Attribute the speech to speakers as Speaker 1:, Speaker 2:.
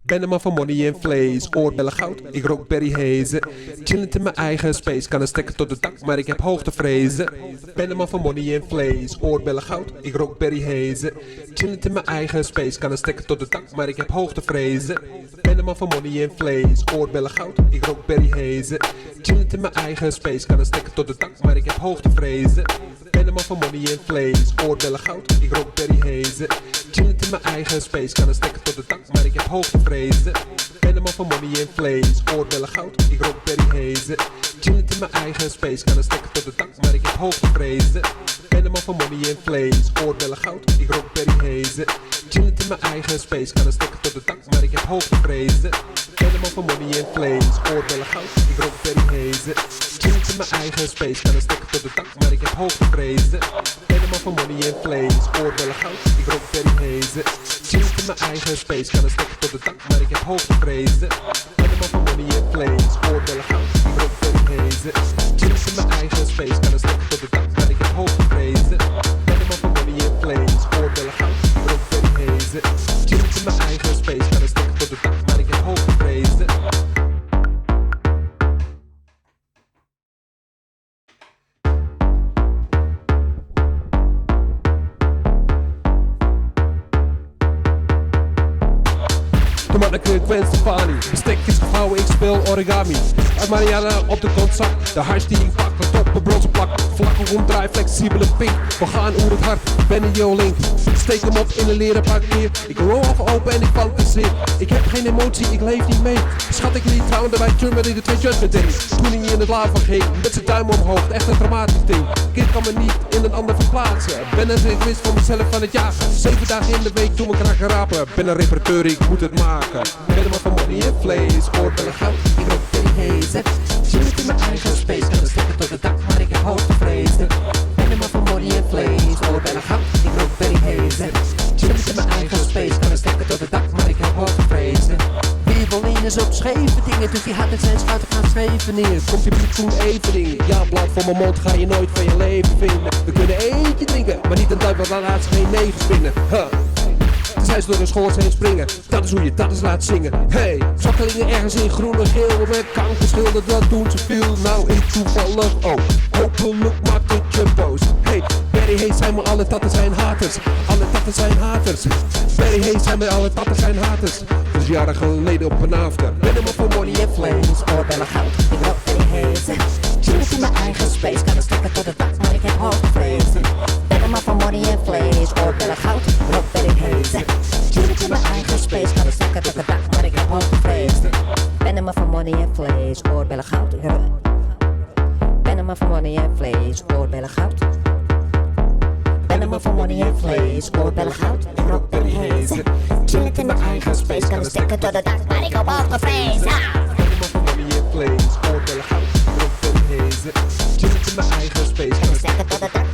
Speaker 1: Ben een man van money en vlees, oorbellen goud, ik rook Barry Hayze. Chillend in mijn eigen space, kan een stekker tot de dak, maar ik heb hoogtevrezen. Ben een man van money en vlees, oorbellen goud, ik rook Barry Hayze. Chillend in mijn eigen space, kan een stekker tot de dak, maar ik heb hoogtevrezen. Ben een man van money en vlees, oorbellen goud, ik rook Barry Hayze. Chillend in mijn eigen space, kan een stekker tot de dak, maar ik heb hoogtevrezen. Ben een man van money en vlees, oorbellen goud, ik rook Barry Hayze. Chillend in mijn eigen space, kan een stekker tot de dak, maar ik heb hoogtevrezen. Ben een man van money en vlees, oorbellen goud, ik rook Barry Hayze. Chillend in mijn eigen space, kan een stekker tot de dak, maar ik heb hoogtevrezen. Ben een man van money en vlees, oorbellen goud, ik rook Barry Hayze. Chillend in mijn eigen space, kan een stekker tot de dak, maar ik heb hoogtevrezen. Ben een man van money en vlees, oorbellen goud, ik rook Barry Hayze. Chillend in mijn eigen space, kan een stekker tot de dak, maar ik heb hoogtevrezen. Ben een man van money en vlees, oorbellen goud, ik rook Barry Hayze. Chillend in mijn eigen space, kan een stekker tot de dak, maar ik heb hoogtevrezen. Ben een man van money en vlees, oorbellen goud, ik rook Barry Hayze. Chillend in mijn eigen space, kan een stekker tot de dak, maar ik heb hoogtevrezen. Ben een man van money en vlees, oorbellen goud, ik rook Barry Hayze. Chillend in mijn eigen space, kan een stekker tot de dak, maar ik heb hoogtevrezen. De manneke Gwen Stefani, bestek is gevouwen, ik speel origami. Uit Mariana op de kontzak, de hash die ik pak, de top, een bronzen plak. Vlakke ronddraai, flexibele pink, we gaan oer het hart, ben een yo-link. Steek hem op in een leren pak neer, ik roll af open en ik fantaseer. Ik heb geen emotie, ik leef niet mee. Schat, ik liet trouwen bij Trummer in de twee judgment days. Toen hij in het lava ging, met zijn duim omhoog, echt een dramatisch ding. Kind kan me niet in een ander verplaatsen, ben een egoïst van mezelf van het jagen. 7 dagen in de week doe me graag rapen, ben een reparateur, ik moet het maken. Ben een man van money en vlees, oorbellen goud, ik rook Barry Hayze. Chillend in mijn eigen space, kan een stekker tot de dak, maar ik heb hoogtevrezen. Ben een man van money en vlees, oorbellen goud, ik rook Barry Hayze. Chillend in mijn eigen space, kan een stekker tot de dak, maar ik heb hoogtevrezen. Wiebelines op scheve dingen, dus die had het zijn schuiten gaan scheven neer. Komt je bloed toen Evering, ja, blad voor mijn mond ga je nooit van je leven vinden. We kunnen eentje drinken, maar niet een duivel, dan laat ze geen negen spinnen. Zij door de schoors heen springen, dat is hoe je dat eens laat zingen. Hey, zwakkelingen ergens in groen en geel, met kanker schilderen, dat doen ze veel. Nou, ik toevallig ook, hopelijk maakt het je boos. Hey, Barry Hayze zijn maar alle tatten zijn haters, alle tatten zijn haters. Barry Hayze zijn maar alle tatten zijn haters. Dus jaren geleden op een after. Ben een man voor money en vlees, oorbellen goud, ik rook Barry Hayze. Chillend in mijn eigen space, kan een stekker tot de dak, maar ik heb hoogtevrezen. Ben een man van money en vlees, oorbellen goud, ik rook Barry Hayze. Chillend in mijn eigen space, kan een stekker tot de dak, maar ik heb hoogtevrezen. Ben een man van money en vlees, oorbellen goud, ik rook. Ben een man van money en vlees, oorbellen goud. Ben een man van money en vlees, oorbellen goud, ik rook Barry Hayze. Chillend in mijn eigen space, kan een stekker tot de dak, maar ik heb hoogtevrezen. Ben een man van money en vlees, oorbellen goud, ik rook Barry Hayze. Chillend in mijn eigen space, kan een stekker tot de dak.